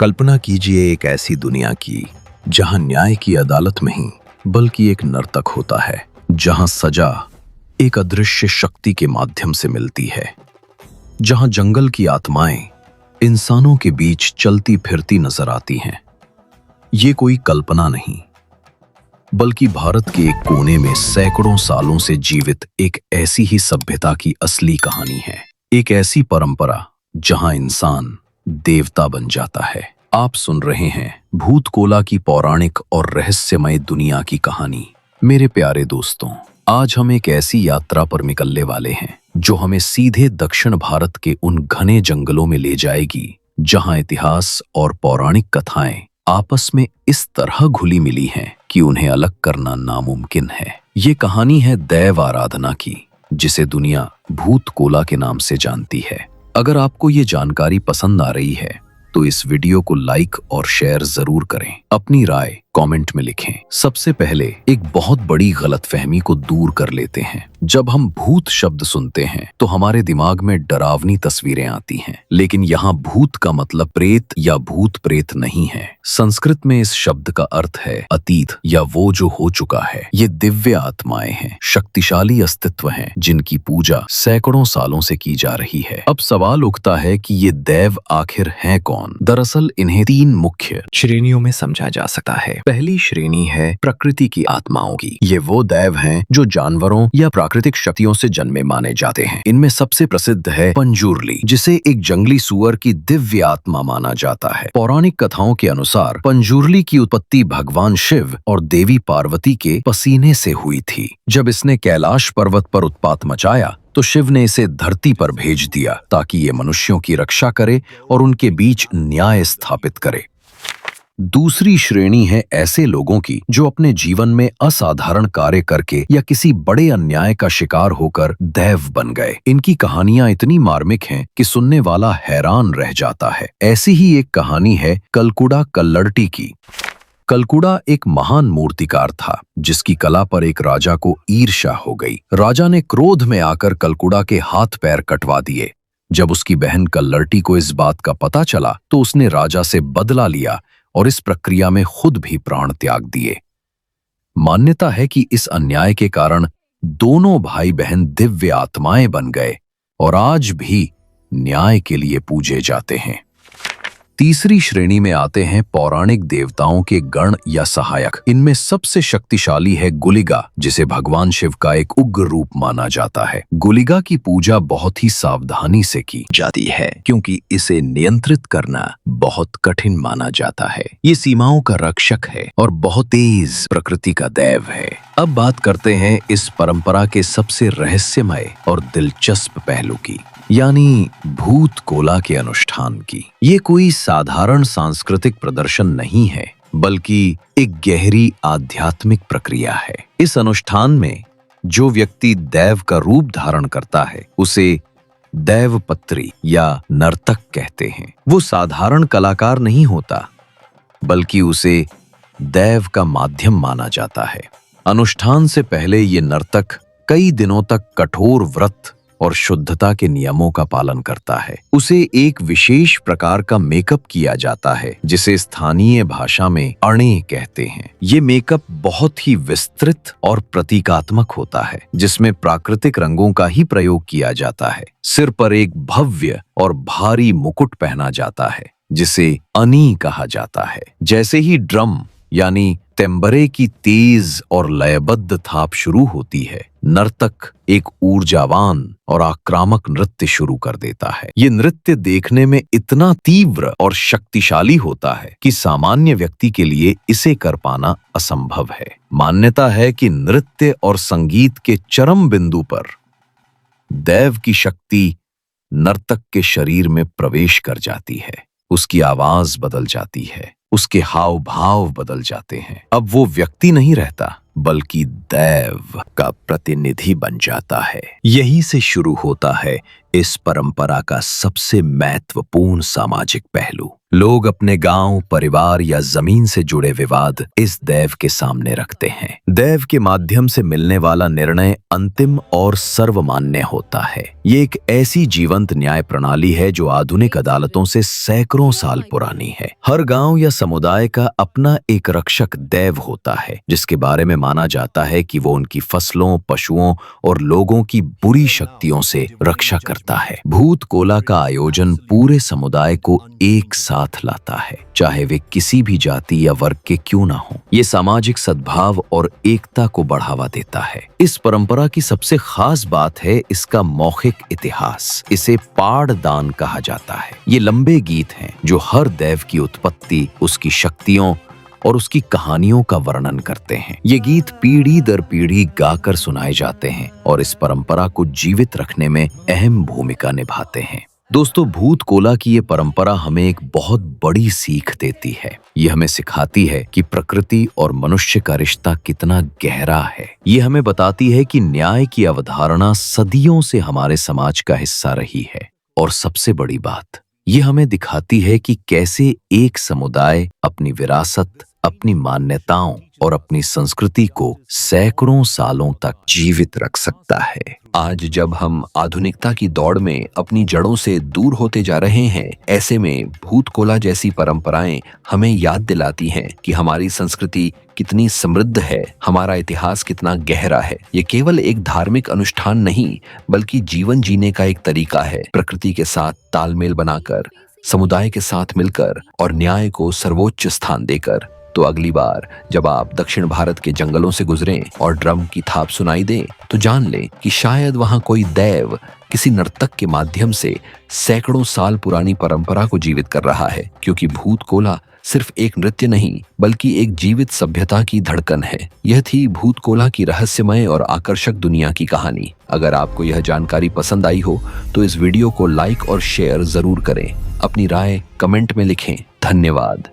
कल्पना कीजिए एक ऐसी दुनिया की जहां न्याय की अदालत में ही बल्कि एक नर्तक होता है, जहां सजा एक अदृश्य शक्ति के माध्यम से मिलती है, जहां जंगल की आत्माएं इंसानों के बीच चलती फिरती नजर आती हैं। ये कोई कल्पना नहीं, बल्कि भारत के एक कोने में सैकड़ों सालों से जीवित एक ऐसी ही सभ्यता की असली कहानी है। एक ऐसी परंपरा जहां इंसान देवता बन जाता है। आप सुन रहे हैं भूतकोला की पौराणिक और रहस्यमय दुनिया की कहानी। मेरे प्यारे दोस्तों, आज हम एक ऐसी यात्रा पर निकलने वाले हैं जो हमें सीधे दक्षिण भारत के उन घने जंगलों में ले जाएगी जहां इतिहास और पौराणिक कथाएं आपस में इस तरह घुली मिली हैं कि उन्हें अलग करना नामुमकिन है। ये कहानी है दैव आराधना की, जिसे दुनिया भूतकोला के नाम से जानती है। अगर आपको ये जानकारी पसंद आ रही है तो इस वीडियो को लाइक और शेयर जरूर करें। अपनी राय कमेंट में लिखें। सबसे पहले एक बहुत बड़ी गलतफहमी को दूर कर लेते हैं। जब हम भूत शब्द सुनते हैं तो हमारे दिमाग में डरावनी तस्वीरें आती हैं, लेकिन यहाँ भूत का मतलब प्रेत या भूत प्रेत नहीं है। संस्कृत में इस शब्द का अर्थ है अतीत या वो जो हो चुका है। ये दिव्य आत्माएं हैं, शक्तिशाली अस्तित्व हैं, जिनकी पूजा सैकड़ों सालों से की जा रही है। अब सवाल उठता है कि ये दैव आखिर हैं कौन? दरअसल इन्हें तीन मुख्य श्रेणियों में समझा जा सकता है। पहली श्रेणी है प्रकृति की आत्माओं की। ये वो दैव हैं जो जानवरों या प्राकृतिक शक्तियों से जन्मे माने जाते हैं। इनमें सबसे प्रसिद्ध है पंजूर्ली, जिसे एक जंगली सुअर की दिव्य आत्मा माना जाता है। पौराणिक कथाओं के अनुसार पंजूर्ली की उत्पत्ति भगवान शिव और देवी पार्वती के पसीने से हुई थी। जब इसने कैलाश पर्वत पर उत्पात मचाया तो शिव ने इसे धरती पर भेज दिया ताकि ये मनुष्यों की रक्षा करे और उनके बीच न्याय स्थापित करे। दूसरी श्रेणी है ऐसे लोगों की जो अपने जीवन में असाधारण कार्य करके या किसी बड़े अन्याय का शिकार होकर दैव बन गए। इनकी कहानियां इतनी मार्मिक हैं कि सुनने वाला हैरान रह जाता है। ऐसी ही एक कहानी है कलकुड़ा कल्लड़टी की। कलकुड़ा एक महान मूर्तिकार था जिसकी कला पर एक राजा को ईर्ष्या हो गई। राजा ने क्रोध में आकर कलकुड़ा के हाथ पैर कटवा दिए। जब उसकी बहन कल्लड़टी को इस बात का पता चला तो उसने राजा से बदला लिया और इस प्रक्रिया में खुद भी प्राण त्याग दिए। मान्यता है कि इस अन्याय के कारण दोनों भाई बहन दिव्य आत्माएं बन गए और आज भी न्याय के लिए पूजे जाते हैं। तीसरी श्रेणी में आते हैं पौराणिक देवताओं के गण या सहायक। इनमें सबसे शक्तिशाली है गुलिगा, जिसे भगवान शिव का एक उग्र रूप माना जाता है। गुलिगा की पूजा बहुत ही सावधानी से की जाती है क्योंकि इसे नियंत्रित करना बहुत कठिन माना जाता है। ये सीमाओं का रक्षक है और बहुत तेज प्रकृति का दैव है। अब बात करते हैं इस परंपरा के सबसे रहस्यमय और दिलचस्प पहलू की, यानी भूतकोला के अनुष्ठान की। ये कोई साधारण सांस्कृतिक प्रदर्शन नहीं है, बल्कि एक गहरी आध्यात्मिक प्रक्रिया है। इस अनुष्ठान में जो व्यक्ति दैव का रूप धारण करता है उसे दैवपत्री या नर्तक कहते हैं। वो साधारण कलाकार नहीं होता, बल्कि उसे दैव का माध्यम माना जाता है। अनुष्ठान से पहले ये नर्तक कई दिनों तक कठोर व्रत और शुद्धता के नियमों का पालन करता है। उसे एक विशेष प्रकार का मेकअप किया जाता है जिसे स्थानीय भाषा में अणे कहते हैं। ये मेकअप बहुत ही विस्तृत और प्रतीकात्मक होता है, जिसमें प्राकृतिक रंगों का ही प्रयोग किया जाता है। सिर पर एक भव्य और भारी मुकुट पहना जाता है जिसे अनी कहा जाता है। जैसे ही ड्रम यानी तेम्बरे की तेज और लयबद्ध थाप शुरू होती है, नर्तक एक ऊर्जावान और आक्रामक नृत्य शुरू कर देता है। ये नृत्य देखने में इतना तीव्र और शक्तिशाली होता है कि सामान्य व्यक्ति के लिए इसे कर पाना असंभव है। मान्यता है कि नृत्य और संगीत के चरम बिंदु पर दैव की शक्ति नर्तक के शरीर में प्रवेश कर जाती है। उसकी आवाज बदल जाती है, उसके हाव भाव बदल जाते हैं। अब वो व्यक्ति नहीं रहता, बल्कि दैव का प्रतिनिधि बन जाता है। यहीं से शुरू होता है इस परंपरा का सबसे महत्वपूर्ण सामाजिक पहलू। लोग अपने गांव, परिवार या जमीन से जुड़े विवाद इस दैव के सामने रखते हैं। दैव के माध्यम से मिलने वाला निर्णय अंतिम और सर्वमान्य होता है। ये एक ऐसी जीवंत न्याय प्रणाली है जो आधुनिक अदालतों से सैकड़ों साल पुरानी है। हर गांव या समुदाय का अपना एक रक्षक दैव होता है, जिसके बारे में माना जाता है कि वो उनकी फसलों, पशुओं और लोगों की बुरी शक्तियों से रक्षा करता है। भूत कोला का आयोजन पूरे समुदाय को एक साथ लाता है, चाहे वे किसी भी जाति या वर्ग के क्यों ना हो। ये सामाजिक सद्भाव और एकता को बढ़ावा देता है। इस परंपरा की सबसे खास बात है इसका मौखिक इतिहास। इसे पाड़ दान कहा जाता है। ये लंबे गीत हैं जो हर दैव की उत्पत्ति, उसकी शक्तियों और उसकी कहानियों का वर्णन करते हैं। ये गीत पीढ़ी दर पीढ़ी गाकर सुनाए जाते हैं और इस परंपरा को जीवित रखने में अहम भूमिका निभाते हैं। दोस्तों, भूत कोला की ये परंपरा हमें एक बहुत बड़ी सीख देती है। ये हमें सिखाती है कि प्रकृति और मनुष्य का रिश्ता कितना गहरा है। ये हमें बताती है कि न्याय की अवधारणा सदियों से हमारे समाज का हिस्सा रही है। और सबसे बड़ी बात, ये हमें दिखाती है कि कैसे एक समुदाय अपनी विरासत, अपनी मान्यताओं और अपनी संस्कृति को सैकड़ों सालों तक जीवित रख सकता है। आज जब हम आधुनिकता की दौड़ में अपनी जड़ों से दूर होते जा रहे हैं, ऐसे में भूत कोला जैसी परंपराएं हमें याद दिलाती हैं कि हमारी संस्कृति कितनी समृद्ध है, हमारा इतिहास कितना गहरा है। ये केवल एक धार्मिक अनुष्ठान नहीं, बल्कि जीवन जीने का एक तरीका है। प्रकृति के साथ तालमेल बनाकर, समुदाय के साथ मिलकर और न्याय को सर्वोच्च स्थान देकर। तो अगली बार जब आप दक्षिण भारत के जंगलों से गुजरें और ड्रम की थाप सुनाई दे, तो जान लें कि शायद वहां कोई दैव किसी नर्तक के माध्यम से सैकड़ों साल पुरानी परंपरा को जीवित कर रहा है। क्योंकि भूत कोला सिर्फ एक नृत्य नहीं, बल्कि एक जीवित सभ्यता की धड़कन है। यह थी भूत कोला की रहस्यमय और आकर्षक दुनिया की कहानी। अगर आपको यह जानकारी पसंद आई हो तो इस वीडियो को लाइक और शेयर जरूर करें। अपनी राय कमेंट में लिखें। धन्यवाद।